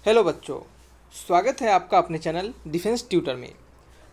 Hello बच्चों, स्वागत है आपका अपने चैनल डिफेंस ट्यूटर में।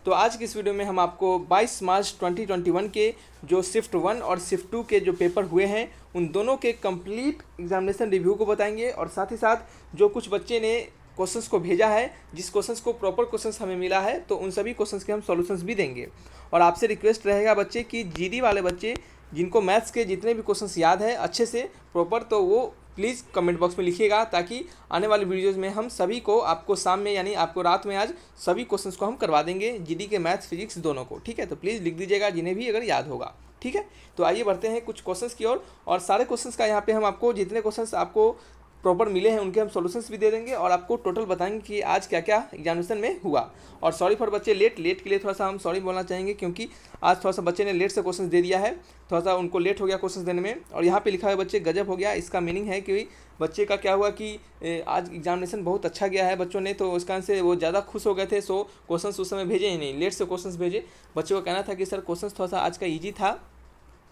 तो आज की इस वीडियो में हम आपको 22 मार्च 2021 के जो शिफ्ट 1 और शिफ्ट 2 के जो पेपर हुए हैं उन दोनों के कंप्लीट एग्जामिनेशन रिव्यू को बताएंगे और साथ ही साथ जो कुछ बच्चे ने क्वेश्चंस को भेजा है, जिस क्वेश्चंस को प्रॉपर क्वेश्चंस हमें मिला है तो उन सभी क्वेश्चंस के हम सॉल्यूशंस भी देंगे। और आपसे रिक्वेस्ट रहेगा बच्चे कि जीडी वाले बच्चे जिनको मैथ्स के जितने भी क्वेश्चंस याद है अच्छे से प्रॉपर, तो वो प्लीज़ कमेंट बॉक्स में लिखिएगा ताकि आने वाली वीडियोज़ में हम सभी को आपको शाम में यानी आपको रात में आज सभी क्वेश्चंस को हम करवा देंगे, जीडी के मैथ्स फिजिक्स दोनों को। ठीक है, तो प्लीज़ लिख दीजिएगा जिन्हें भी अगर याद होगा। ठीक है, तो आइए बढ़ते हैं कुछ क्वेश्चंस की ओर और सारे क्वेश्चंस का यहाँ पे हम आपको जितने क्वेश्चंस आपको प्रॉपर मिले हैं उनके हम सॉल्यूशंस भी दे देंगे और आपको टोटल बताएंगे कि आज क्या क्या एग्जामिनेशन में हुआ। और सॉरी फॉर बच्चे लेट के लिए थोड़ा सा हम सॉरी बोलना चाहेंगे क्योंकि आज थोड़ा सा बच्चे ने लेट से क्वेश्चन दे दिया है, थोड़ा सा उनको लेट हो गया क्वेश्चन देने में। और यहाँ पे लिखा है बच्चे गजब हो गया, इसका मीनिंग है कि बच्चे का क्या हुआ कि आज एग्जामिनेशन बहुत अच्छा गया है बच्चों ने, तो उस कारण से वो ज़्यादा खुश हो गए थे, सो क्वेश्चन उस समय भेजे ही नहीं, लेट से क्वेश्चन भेजे। बच्चों का कहना था कि सर क्वेश्चन थोड़ा सा आज का ईजी था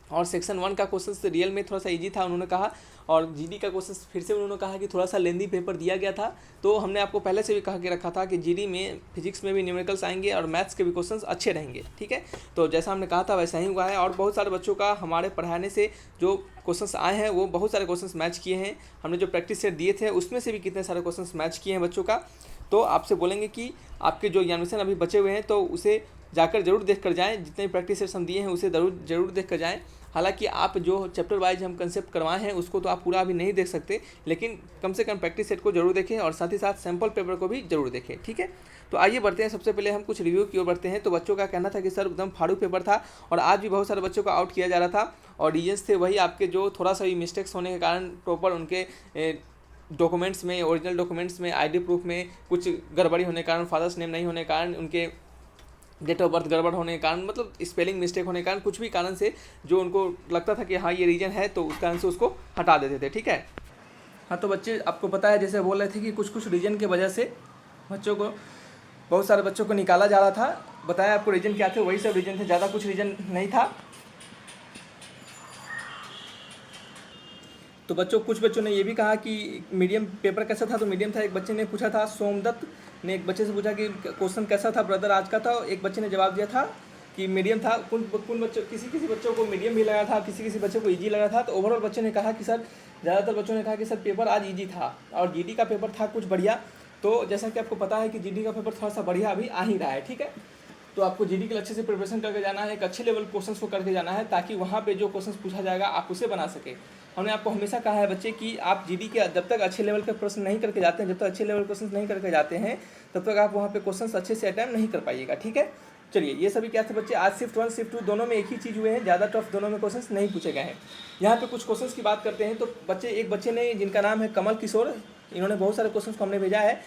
और सेक्शन 1 का क्वेश्चन रियल में थोड़ा सा इजी था उन्होंने कहा, और जीडी का क्वेश्चन फिर से उन्होंने कहा कि थोड़ा सा लेंदी पेपर दिया गया था। तो हमने आपको पहले से भी कहा के रखा था कि जीडी में फिजिक्स में भी न्यूमेरिकल्स आएंगे और मैथ्स के भी क्वेश्चंस अच्छे रहेंगे। ठीक है, तो जैसा हमने कहा था वैसा ही हुआ है और बहुत सारे बच्चों का हमारे पढ़ाने से जो क्वेश्चंस आए हैं वो बहुत सारे क्वेश्चंस मैच किए हैं। हमने जो प्रैक्टिस सेट दिए थे उसमें से भी कितने सारे क्वेश्चंस मैच किए हैं बच्चों का। तो आपसे बोलेंगे कि आपके जो एग्जामिनेशन अभी बचे हुए हैं तो उसे जाकर जरूर देख कर जाएँ, जितने भी प्रैक्टिस सेट्स हम दिए हैं उसे जरूर देख कर जाएँ। हालांकि आप जो चैप्टर वाइज हम कंसेप्ट करवाए हैं उसको तो आप पूरा अभी नहीं देख सकते, लेकिन कम से कम प्रैक्टिस सेट को जरूर देखें और साथ ही साथ सैम्पल पेपर को भी जरूर देखें। ठीक है, तो आइए बढ़ते हैं। सबसे पहले हम कुछ रिव्यू की ओर बढ़ते हैं। तो बच्चों का कहना था कि सर एकदम फाड़ू पेपर था और आज भी बहुत सारे बच्चों को आउट किया जा रहा था और रीजन्स थे वही आपके जो थोड़ा सा भी मिस्टेक्स होने के कारण प्रॉपर उनके डॉक्यूमेंट्स में, ओरिजिनल डॉक्यूमेंट्स में, आईडी प्रूफ में कुछ गड़बड़ी होने के कारण, फादर्स नेम नहीं होने के कारण, उनके डेट ऑफ बर्थ गड़बड़ होने के कारण, मतलब स्पेलिंग मिस्टेक होने के कारण, कुछ भी कारण से जो उनको लगता था कि हाँ ये रीजन है तो उस कारण से उसको हटा देते थे। ठीक है, हाँ तो बच्चे आपको पता है जैसे बोल रहे थे कि कुछ रीजन के वजह से बच्चों को, बहुत सारे बच्चों को निकाला जा रहा था। बताया आपको रीजन क्या थे, वही सब रीजन थे, ज़्यादा कुछ रीजन नहीं था। तो बच्चों कुछ बच्चों ने ये भी कहा कि मीडियम पेपर कैसा था, तो मीडियम था। एक बच्चे ने पूछा था, सोमदत्त ने एक बच्चे से पूछा कि क्वेश्चन कैसा था ब्रदर आज का, था एक बच्चे ने जवाब दिया था कि मीडियम था। कुछ बच्चों, किसी बच्चों को मीडियम भी लगा था, किसी बच्चों को ईजी लगा था। तो ओवरऑल बच्चों ने कहा कि सर, ज़्यादातर बच्चों ने कहा कि सर पेपर आज ईजी था और जीडी का पेपर था कुछ बढ़िया। तो जैसा कि आपको पता है कि जीडी का पेपर थोड़ा सा बढ़िया अभी आ ही रहा है। ठीक है, तो आपको जीडी के लिए अच्छे से प्रिपरेशन करके जाना है, एक अच्छे लेवल क्वेश्चंस को करके जाना है ताकि वहाँ पे जो क्वेश्चंस पूछा जाएगा आप उसे बना सके। हमने आपको हमेशा कहा है बच्चे कि आप जीडी के जब तक अच्छे लेवल के प्रश्न नहीं करके जाते हैं, जब तक अच्छे लेवल क्वेश्चंस नहीं करके जाते हैं तब तक आप वहाँ पे क्वेश्चंस अच्छे से अटेम्प्ट नहीं कर पाइएगा। ठीक है, चलिए ये सभी क्या थे बच्चे, आज शिफ्ट 1 शिफ्ट 2 दोनों में एक ही चीज़ हुए हैं, ज़्यादा टफ दोनों में क्वेश्चंस नहीं पूछे गए हैं। यहाँ पे कुछ क्वेश्चंस की बात करते हैं। तो बच्चे, एक बच्चे ने जिनका नाम है कमल किशोर, इन्होंने बहुत सारे क्वेश्चंस को हमें भेजा है,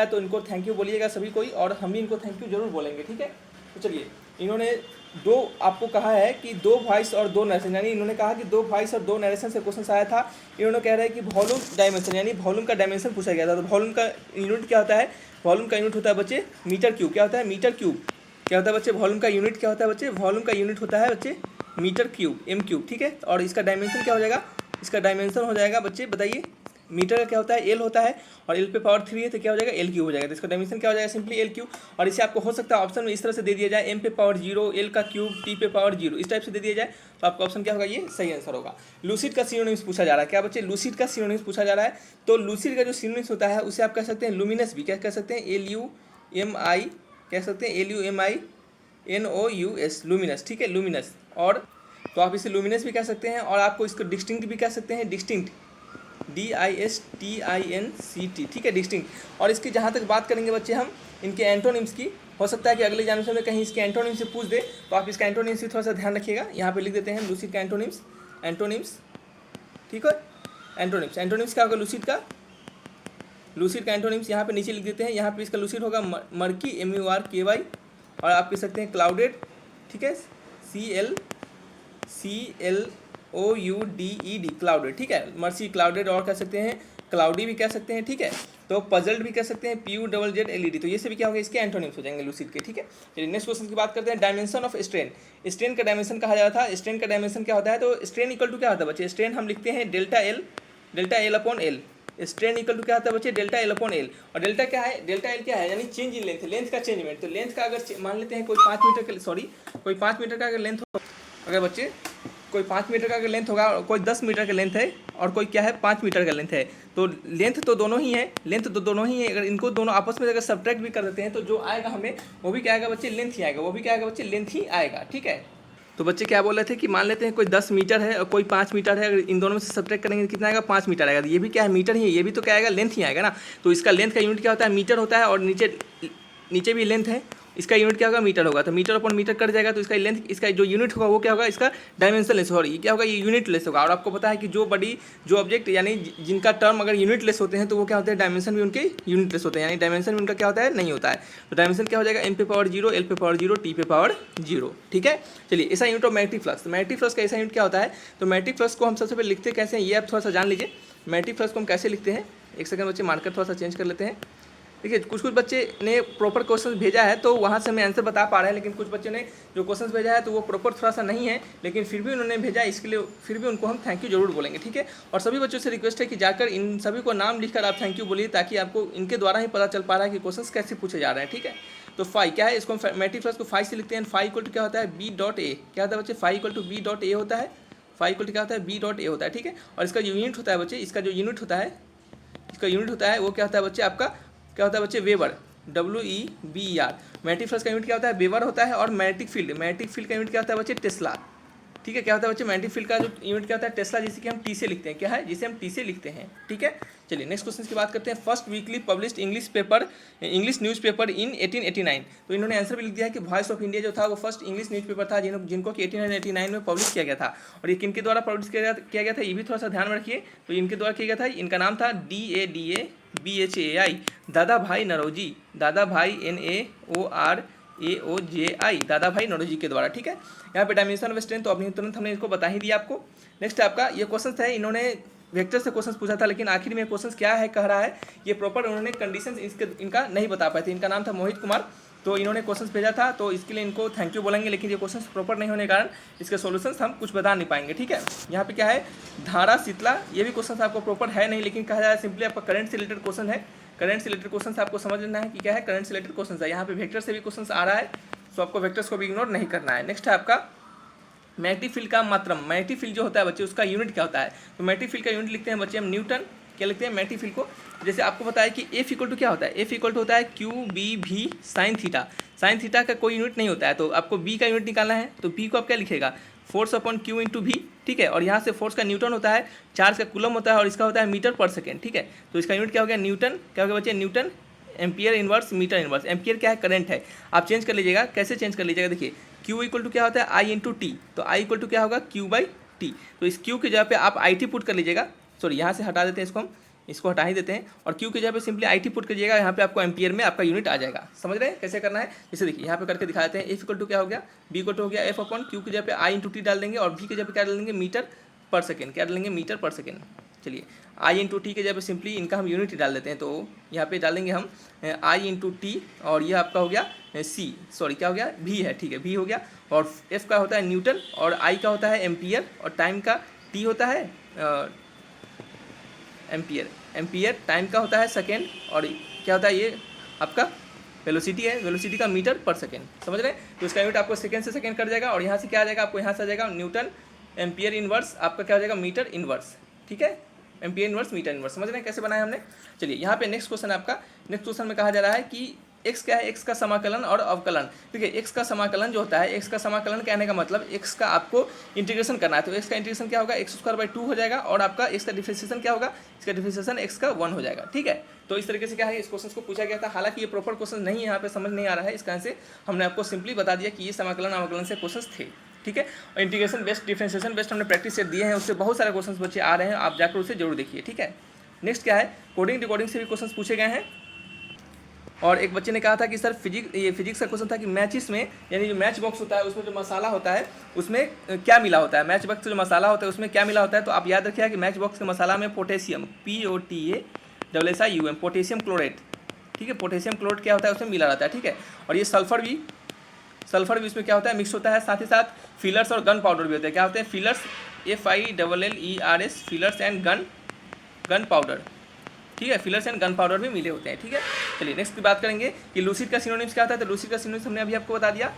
तो इनको थैंक यू बोलिएगा सभी कोई, और हम भी इनको थैंक यू जरूर बोलेंगे। ठीक है, तो चलिए, इन्होंने दो आपको कहा है कि 2 वॉइस और 2 नरेशन, यानी इन्होंने कहा कि 2 वॉइस और 2 नरेशन से क्वेश्चन आया था। इन्होंने कह रहा है कि वॉल्यूम डायमेंशन, यानी वॉल्यूम का डायमेंशन पूछा गया था। तो वॉल्यूम का यूनिट क्या होता है, वॉल्यूम का यूनिट होता है बच्चे मीटर क्यूब। क्या होता है, मीटर क्यूब। क्या होता है बच्चे, वॉल्यूम का यूनिट क्या होता है बच्चे, वॉल्यूम का यूनिट होता है बच्चे मीटर क्यूब, एम क्यूब। ठीक है, और इसका डायमेंशन क्या हो जाएगा, इसका डायमेंशन हो जाएगा बच्चे, बताइए मीटर का क्या होता है, एल होता है, और एल पे पावर 3 है तो क्या हो जाएगा, एल क्यूब हो जाएगा। तो इसका डायमेंशन क्या हो जाएगा, सिंपली एल क्यूब। और इसे आपको हो सकता है ऑप्शन में इस तरह से दे दिया जाए, एम पे पावर 0, एल का क्यूब, टी पे पावर 0, इस टाइप से दे दिया जाए तो आपका ऑप्शन क्या होगा, ये सही आंसर होगा। लूसिड का सिनोनिम्स पूछा जा रहा है। क्या बच्चे, लूसिड का सिनोनिम्स पूछा जा रहा है। तो लूसिड का जो सिनोनिम्स होता है उसे आप कह सकते हैं लुमिनस भी, क्या कह सकते हैं, LUMI, कह सकते हैं LUMINOUS, लुमिनस। ठीक है, लुमिनस। और तो आप इसे लुमिनस भी कह सकते हैं और आपको इसको डिस्टिंक्ट भी कह सकते हैं, डिस्टिंक्ट, DISTINCT। ठीक है, डिस्टिंक्ट। और इसकी जहाँ तक बात करेंगे बच्चे हम इनके एंटोनिम्स की, हो सकता है कि अगले एग्जामिनेशन में कहीं इसके एंटोनिम्स से पूछ दे, तो आप इसका एंटोनिम्स भी थोड़ा सा ध्यान रखिएगा। यहाँ पे लिख देते हैं लूसिड का एंटोनिम्स। ठीक है, एंटोनिम्स क्या होगा लूसिड का, एंटोनिम्स यहाँ पे नीचे लिख देते हैं। यहाँ पे इसका लूसिड होगा मर्की, MURKY, और आप कह सकते हैं क्लाउडेड। ठीक है, CLOUDED, क्लाउडेड। ठीक है, मर्सी क्लाउडेड, और कह सकते हैं क्लाउडी भी कह सकते हैं। ठीक है, तो पजल्ड भी कह सकते हैं, PUZZLED। तो ये सभी क्या होगा, इसके एंटोनिम्स हो जाएंगे लूसिड के। ठीक है, चलिए नेक्स्ट क्वेश्चन की बात करते हैं। डायमेंशन ऑफ स्ट्रेन, स्ट्रेन का डायमेंशन कहा जा रहा था। स्ट्रेन का डायमेंशन क्या होता है, तो स्ट्रेन इक्वल टू क्या होता है बच्चे, स्ट्रेन हम लिखते हैं delta L upon L। Strain equal to क्या होता है बच्चे, डेल्टा एल अपॉन एल। और डेल्टा क्या है, डेल्टा एल क्या है, यानी चेंज इन लेंथ, लेंथ का चेंजमेंट। तो लेंथ का अगर मान लेते हैं कोई 5 मीटर का, सॉरी कोई 5 मीटर का अगर लेंथ हो, अगर बच्चे कोई 5 मीटर का अगर लेंथ होगा, कोई 10 मीटर का लेंथ है और कोई क्या है 5 मीटर का लेंथ है, तो लेंथ तो दोनों ही है, लेंथ तो दोनों ही है। अगर इनको दोनों आपस में अगर सब्ट्रैक्ट भी कर देते हैं तो जो आएगा हमें वो भी क्या आएगा बच्चे, लेंथ ही आएगा, वो भी क्या आएगा बच्चे, लेंथ ही आएगा। ठीक है, तो बच्चे क्या बोल रहे थे कि मान लेते हैं कोई 10 मीटर है और कोई 5 मीटर है, अगर इन दोनों में से सब्ट्रैक्ट करेंगे तो कितना आएगा, 5 मीटर आएगा। तो ये भी क्या है, मीटर ही है, ये भी तो क्या आएगा, लेंथ ही आएगा ना। तो इसका लेंथ का यूनिट क्या होता है, मीटर होता है, और नीचे भी लेंथ है, इसका यूनिट क्या होगा, मीटर होगा। तो मीटर अपॉन मीटर कट जाएगा, तो इसका लेंथ, इसका जो यूनिट होगा वो क्या होगा, इसका डायमेंशन लेस होगा। ये क्या होगा, ये यूनिट लेस होगा। और आपको पता है कि जो बड़ी जो ऑब्जेक्ट यानी जिनका टर्म अगर यूनिट लेस होते हैं तो वो क्या होते हैं, डायमेंशन भी उनके यूनिट लेस होते हैं, यानी डायमेंशन भी उनका क्या होता है, नहीं होता है। तो डायमेंशन क्या हो जाएगा, m पे पावर 0, l पे पावर 0, t पे पावर 0। ठीक है, चलिए ऐसा unit of magnetic flux. Magnetic flux का ऐसा यूनिट क्या होता है, तो मैग्नेटिक फ्लक्स को हम सबसे पहले लिखते कैसे हैं, ये आप थोड़ा सा जान लीजिए। मैग्नेटिक फ्लक्स को हम कैसे लिखते हैं, एक सेकंड बच्चे मार्कर थोड़ा सा चेंज कर लेते हैं। देखिए कुछ बच्चे ने प्रॉपर क्वेश्चन भेजा है तो वहाँ से मैं आंसर बता पा रहे हैं, लेकिन कुछ बच्चों ने जो क्वेश्चन भेजा है तो वो प्रॉपर थोड़ा सा नहीं है, लेकिन फिर भी उन्होंने भेजा, इसके लिए फिर भी उनको हम थैंक यू जरूर बोलेंगे। ठीक है, और सभी बच्चों से रिक्वेस्ट है कि जाकर इन सभी को नाम लिखकर आप थैंक यू बोलिए, ताकि आपको इनके द्वारा ही पता चल पा रहा है कि क्वेश्चन कैसे पूछे जा रहे हैं। ठीक है, तो फाई क्या है, इसको हम मैग्नेटिक फ्लक्स को फाई से लिखते हैं। फाई इक्वल टू क्या होता है, बी डॉट ए। क्या होता है बच्चे, phi equal to B dot A होता है। फाई इक्वल टू क्या होता है, बी डॉट ए होता है। ठीक है, और इसका जो यूनिट होता है बच्चे, इसका जो यूनिट होता है, इसका यूनिट होता है वो क्या होता है बच्चे, आपका क्या होता है बच्चे, वेबर, WEBER। मैग्नेटिक फ्लक्स का यूनिट क्या होता है, वेबर होता है। और मैग्नेटिक फील्ड का यूनिट क्या होता है बच्चे, टेस्ला। ठीक है, क्या होता है बच्चे, मैग्नेटिक फील्ड का जो यूनिट क्या होता है, टेस्ला, जिसे कि हम टी से लिखते हैं। क्या है, जिसे हम टी से लिखते हैं। ठीक है, चलिए नेक्स्ट क्वेश्चन की बात करते हैं। First weekly published English newspaper इन 1889। तो इन्होंने आंसर भी लिख दिया है कि वॉइस ऑफ इंडिया जो था वो फर्स्ट इंग्लिश न्यूज़पेपर था जिनको कि 1889 में पब्लिश किया गया था। और ये किनके द्वारा पब्लिश किया गया था, ये भी थोड़ा सा ध्यान में रखिए। तो इनके द्वारा किया गया था, इनका नाम था DADABHAI, दादा भाई नौरोजी, दादा भाई NAORAOJI, दादा भाई नौरोजी के द्वारा। ठीक है, यहाँ पे डायमेंशन ऑफ स्ट्रेंथ तो अभी तुरंत हमने इसको बता ही दिया आपको। नेक्स्ट आपका ये क्वेश्चन है, इन्होंने वेक्टर से क्वेश्चन पूछा था, लेकिन आखिर में क्वेश्चन क्या है कह रहा है, ये प्रॉपर उन्होंने कंडीशन इनका नहीं बता पाए थे। इनका नाम था मोहित कुमार, तो इन्होंने क्वेश्चन भेजा था, तो इसके लिए इनको थैंक यू बोलेंगे, लेकिन ये क्वेश्चन प्रॉपर नहीं होने के कारण इसके सॉल्यूशंस हम कुछ बता नहीं पाएंगे। ठीक है, यहाँ पे क्या है, धारा शीतला, ये भी क्वेश्चन आपको प्रॉपर है नहीं, लेकिन कहा जाए सिंपली आपका करंट से रिलेटेड क्वेश्चन है। करंट से रिलेटेड क्वेश्चन आपको समझ लेना है कि क्या है, करंट से रिलेटेड क्वेश्चन है। यहाँ पे वेक्टर से भी क्वेश्चन आ रहा है, तो आपको वेक्टर्स को भी इग्नोर नहीं करना है। नेक्स्ट है आपका मैग्नेटिक फील्ड का मात्रम। मैग्नेटिक फील्ड जो होता है बच्चे, उसका यूनिट क्या होता है, तो मैग्नेटिक फील्ड का यूनिट लिखते हैं बच्चे हम न्यूटन। क्या लिखते हैं मैग्नेटिक फील्ड को, जैसे आपको पता है कि F इक्वल टू क्या होता है, F इक्वल टू होता है QBV sine theta. Sine theta का कोई यूनिट नहीं होता है, तो आपको B का यूनिट निकालना है, तो B को आप क्या लिखेगा, force upon Q into V। ठीक है, और यहाँ से फोर्स का न्यूटन होता है, चार्ज का कूलम होता है, और इसका होता है मीटर पर सेकेंड। ठीक है, तो इसका यूनिट क्या हो गया, न्यूटन। क्या हो गया बच्चे, newton. Ampere inverse, metre inverse. Ampere क्या है, करंट है। आप चेंज कर लीजिएगा, कैसे चेंज कर लीजिएगा, देखिए Q इक्वल टू क्या होता है, I इंटू टी, तो I इक्वल टू क्या होगा, Q/T। तो इस Q की जगह पे आप IT पुट कर लीजिएगा, सॉरी यहाँ से हटा देते हैं इसको, हम इसको हटा ही देते हैं, और Q की जगह पे सिंपली IT पुट करिएगा, यहाँ पे आपको एम्पियर में आपका यूनिट आ जाएगा। समझ रहे हैं कैसे करना है, जैसे देखिए यहाँ पे करके दिखा देते हैं। F इक्वल टू क्या हो गया, B इक्वल टू हो गया F अपॉन Q की जगह पे I इंटू टी डाल देंगे, और V की जगह पे क्या डालेंगे, मीटर पर सेकेंड। क्या डालेंगे, मीटर पर सेकेंड। चलिए I इंटू टी के जगह पे सिंपली इनका हम यूनिट डाल देते हैं, तो यहाँ पे डालेंगे हम I इंटू टी, और ये आपका हो गया C, सॉरी क्या हो गया, V है। ठीक है, V हो गया, और F का होता है न्यूटन, और I का होता है एम्पियर, और टाइम का T होता है एम्पियर, टाइम का होता है सेकेंड, और क्या होता है ये आपका वेलोसिटी है, वेलोसिटी का मीटर पर सेकेंड। समझ रहे हैं, तो इसका यूनिट आपको सेकेंड से सेकेंड कर जाएगा, और यहाँ से क्या आ जाएगा, आपको यहाँ से आ जाएगा न्यूटन, एम्पियर इनवर्स, आपका क्या हो जाएगा, मीटर इनवर्स। ठीक है, एम्पियर इनवर्स, मीटर इनवर्स। समझ रहे हैं कैसे बनाया हमने। चलिए यहाँ पे नेक्स्ट क्वेश्चन आपका, नेक्स्ट क्वेश्चन में कहा जा रहा है कि x क्या है, x का समाकलन और अवकलन। देखिए x का समाकलन जो होता है, x का समाकलन कहने का मतलब x का आपको इंटीग्रेशन करना है, तो x का इंटीग्रेशन क्या होगा, x² हो जाएगा, और आपका x का डिफरेंशिएशन क्या होगा, इसका डिफरेंशिएशन x का 1 हो जाएगा। ठीक है, तो इस तरीके से क्या है, इस क्वेश्चन को पूछा गया था। हालांकि ये प्रॉपर क्वेश्चन नहीं है, यहाँ पे समझ नहीं आ रहा है, इसका से हमने आपको सिंपली बता दिया कि ये समाकलन अवकलन से क्वेश्चन थे। ठीक है, और इंटीग्रेशन बेस्ड, डिफरेंशिएशन बेस्ड हमने प्रैक्टिस सेट दिए हैं, उससे बहुत सारे क्वेश्चन बच्चे आ रहे हैं, आप जाकर उसे जरूर देखिए। ठीक है, नेक्स्ट क्या है, कोडिंग डिकोडिंग से भी क्वेश्चन पूछे गए हैं। और एक बच्चे ने कहा था कि सर फिजिक्स का क्वेश्चन था कि मैचिस में, यानी जो मैच बॉक्स होता है उसमें जो मसाला होता है उसमें क्या मिला होता है, मैच बॉक्स जो मसाला होता है उसमें क्या मिला होता है। तो आप याद रखिएगा कि मैच बॉक्स के मसाला में पोटेशियम, POTASSIUM, पोटेशियम क्लोरेट। ठीक है, पोटेशियम क्लोरेट क्या होता है, उसमें मिला रहता है। ठीक है, और ये सल्फर भी इसमें क्या होता है, मिक्स होता है। साथ ही साथ फिलर्स और गन पाउडर भी होते हैं। क्या होते हैं, fillers, FILLERS, fillers and gun powder. ठीक है, फिलर्स एंड गन पाउडर भी मिले होते हैं। ठीक है, चलिए नेक्स्ट की बात करेंगे कि लूसिड का सिनोनिम्स क्या होता है। तो लूसिड का सिनोनिम्स हमने अभी आपको बता दिया।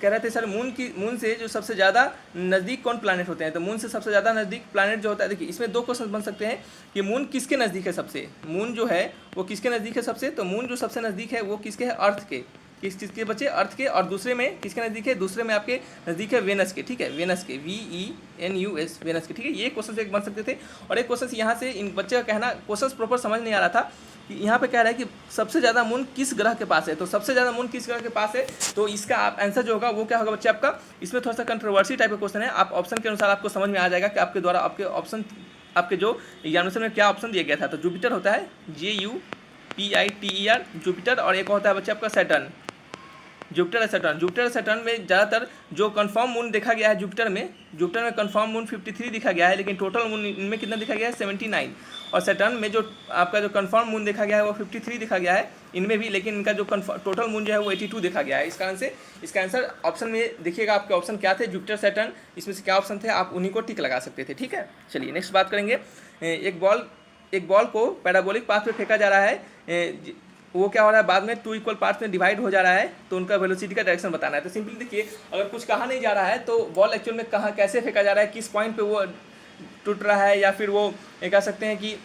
कह रहे थे सर मून से जो सबसे ज़्यादा नज़दीक कौन प्लानट होते हैं। तो मून से सबसे ज़्यादा नज़दीक प्लानट जो होता है, देखिए इसमें 2 क्वेश्चन बन सकते हैं कि मून किसके नज़दीक है सबसे, मून जो है वो किसके नज़दीक है सबसे। तो मून जो सबसे नज़दीक है वो किसके है, अर्थ के, किस चीज़ के बच्चे, अर्थ के। और दूसरे में किसके नज़दीक है, दूसरे में आपके नज़दीक है वेनस के। ठीक है, वेनस के, VENUS, वेनस के। ठीक है, ये क्वेश्चन एक बन सकते थे। और एक क्वेश्चन यहाँ से इन बच्चे का कहना, क्वेश्चन प्रॉपर समझ नहीं आ रहा था कि यहाँ पे कह रहा है कि सबसे ज़्यादा मून किस ग्रह के पास है। तो सबसे ज़्यादा मून किस ग्रह के पास है, तो इसका आप आंसर जो होगा वो क्या होगा बच्चे आपका। इसमें थोड़ा सा कंट्रोवर्सी टाइप का क्वेश्चन है। आप ऑप्शन के अनुसार आपको समझ में आ जाएगा कि आपके द्वारा आपके ऑप्शन, आपके जो एग्जामिनेशन में क्या ऑप्शन दिया गया था। तो जुपिटर होता है, JUPITER, जुपिटर। और एक होता है बच्चे आपका Saturn, Jupiter Saturn. Jupiter Saturn में ज़्यादातर जो कंफर्म मून देखा गया है जुपिटर में कंफर्म मून 53 दिखा गया है, लेकिन टोटल मून इनमें कितना दिखा गया है, 79। और सैटर्न में जो आपका जो कंफर्म मून देखा गया है वो 53 दिखा गया है इनमें भी, लेकिन इनका जो टोटल मून जो है वो 82 देखा गया है। इस कारण से इसका आंसर ऑप्शन में देखिएगा, आपके ऑप्शन क्या थे, जुपिटर सैटर्न, इसमें से क्या ऑप्शन थे, आप उन्हीं को टिक लगा सकते थे। ठीक है, चलिए नेक्स्ट बात करेंगे। एक बॉल को पैराबोलिक पाथ पे फेंका जा रहा है, वो क्या हो रहा है, बाद में 2 इक्वल पार्ट्स में डिवाइड हो जा रहा है, तो उनका वेलोसिटी का डायरेक्शन बताना है। तो सिंपली देखिए, अगर कुछ कहा नहीं जा रहा है तो बॉल एक्चुअल में कहाँ कैसे फेंका जा रहा है, किस पॉइंट पे वो टूट रहा है, या फिर वो ये कह सकते हैं कि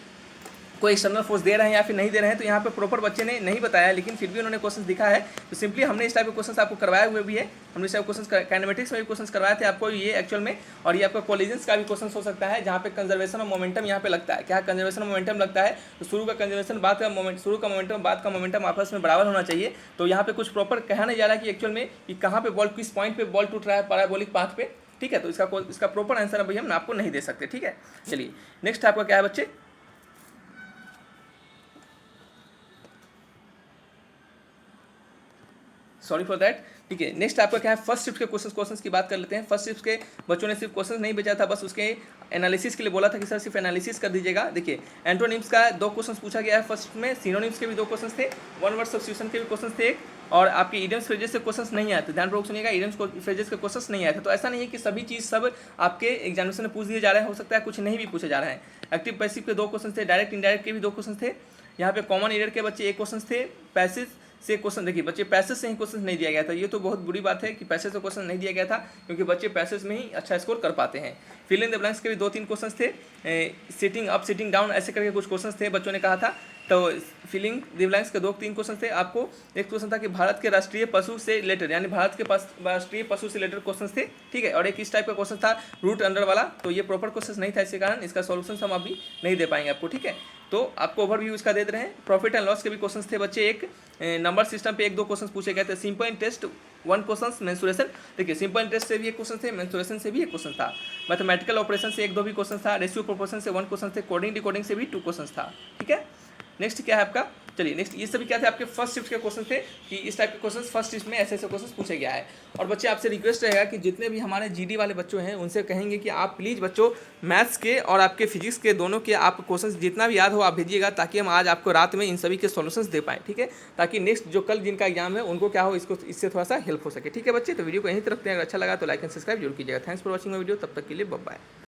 कोई एक्सटर्नल फोर्स दे रहे हैं या फिर नहीं दे रहे हैं। तो यहाँ पे प्रॉपर बच्चे ने नहीं बताया, लेकिन फिर भी उन्होंने क्वेश्चन दिखा है। तो सिंपली हमने इस टाइप के क्वेश्चन आपको करवाए हुए भी है, हमने इस टाइप क्वेश्चन काइनेमेटिक्स में भी क्वेश्चन करवाए थे आपको ये एक्चुअल में। और ये आपका कोलिजन्स का भी क्वेश्चन हो सकता है, जहाँ पे कंजर्वेशन ऑफ मोमेंटम यहाँ पे लगता है। क्या कंजर्वेशन ऑफ मोमेंटम लगता है, तो शुरू का कंजर्वेशन, बाद का मोमेंट, शुरू का मोमेंटम, बाद का मोमेंटम आपस में बराबर होना चाहिए। तो यहाँ पे कुछ प्रॉपर कहा नहीं जा रहा है कि एक्चुअल में कि कहाँ पे बॉल, किस पॉइंट पे बॉल टूट रहा है पैराबोलिक पाथ पे। ठीक है, तो इसका प्रॉपर आंसर अभी हम आपको नहीं दे सकते। ठीक है, चलिए नेक्स्ट आपका क्या है बच्चे, सॉरी फॉर दैट। ठीक है, नेक्स्ट आपका क्या है, फर्स्ट शिफ्ट के क्वेश्चंस की बात कर लेते हैं। फर्स्ट शिफ्ट के बच्चों ने सिर्फ क्वेश्चन नहीं भेजा था, बस उसके एनालिसिस के लिए बोला था कि सर सिर्फ एनालिसिस कर दीजिएगा। देखिए एंटोनिम्स का 2 क्वेश्चन पूछा गया है फर्स्ट में, सिनोनिम्स के भी 2 क्वेश्चन थे, वन वर्ड सब्स्टिट्यूशन के भी क्वेश्चन थे एक, और आपके इडियम्स फ्रेजेस से क्वेश्चन नहीं आए थे। ध्यानपूर्वक सुनिएगा, इडियम्स फ्रेजेस के क्वेश्चन नहीं आए थे। तो ऐसा नहीं है कि सभी चीज़ सब आपके एग्जामिनेशन में पूछ दिए जा रहे हैं, हो सकता है कुछ नहीं भी पूछे जा रहे हैं। एक्टिव पैसिव के 2 क्वेश्चन थे, डायरेक्ट इनडायरेक्ट के भी 2 क्वेश्चन थे। यहाँ पे कॉमन एरर के बच्चे 1 क्वेश्चन थे, पैसिव से क्वेश्चन, देखिए बच्चे पैसेज से ही क्वेश्चन नहीं दिया गया था। ये तो बहुत बुरी बात है कि पैसेज से क्वेश्चन नहीं दिया गया था, क्योंकि बच्चे पैसेज में ही अच्छा स्कोर कर पाते हैं। फिल इन द ब्लैंक्स के भी 2-3 क्वेश्चन थे, सिटिंग अप सिटिंग डाउन ऐसे करके कुछ क्वेश्चन थे बच्चों ने कहा था। तो फिलिंग द ब्लैंक्स के 2-3 क्वेश्चन थे आपको। एक क्वेश्चन था कि भारत के राष्ट्रीय पशु से रिलेटेड, यानी भारत के पास राष्ट्रीय पशु से रिलेटेड क्वेश्चन थे। ठीक है, और एक इस टाइप का क्वेश्चन था रूट अंडर वाला, तो ये प्रॉपर क्वेश्चन नहीं था, इसके कारण इसका सॉल्यूशन हम अभी नहीं दे पाएंगे आपको। ठीक है, तो आपको ओवरव्यू इसका दे रहे हैं। प्रॉफिट एंड लॉस के भी क्वेश्चन थे बच्चे, एक नंबर सिस्टम पे 1-2 क्वेश्चन पूछे गए थे। सिंपल इंटरेस्ट 1 क्वेश्चन, मेंसुरेशन, देखिए सिंपल इंटरेस्ट से भी 1 क्वेश्चन थे, मेंसुरेशन से भी 1 क्वेश्चन था, मैथमेटिकल ऑपरेशन से 1-2 भी क्वेश्चन था, रेशियो प्रोपोर्शन से 1 क्वेश्चन थे, कोडिंग डिकोडिंग से भी 2 क्वेश्चन था। ठीक है, नेक्स्ट क्या है आपका, चलिए नेक्स्ट, ये सभी क्या थे आपके फर्स्ट शिफ्ट के क्वेश्चन थे कि इस टाइप के क्वेश्चन फर्स्ट शिफ्ट में ऐसे क्वेश्चन पूछे गया है। और बच्चे आपसे रिक्वेस्ट रहेगा कि जितने भी हमारे जीडी वाले बच्चों हैं उनसे कहेंगे कि आप प्लीज़ बच्चों मैथ्स के और आपके फिजिक्स के दोनों के आप क्वेश्चन जितना भी याद हो आप भेजिएगा, ताकि हम आज आपको रात में इन सभी के सॉल्यूशंस दे पाएँ। ठीक है, ताकि नेक्स्ट जो कल जिनका एग्जाम है उनको क्या हो, इससे थोड़ा सा हेल्प हो सके। ठीक है बच्चे, तो वीडियो को यहीं तक रखते हैं। अगर अच्छा लगा तो लाइक एंड सब्सक्राइब जरूर कीजिएगा। Thanks for watching my video, तब तक के लिए बाय बाय।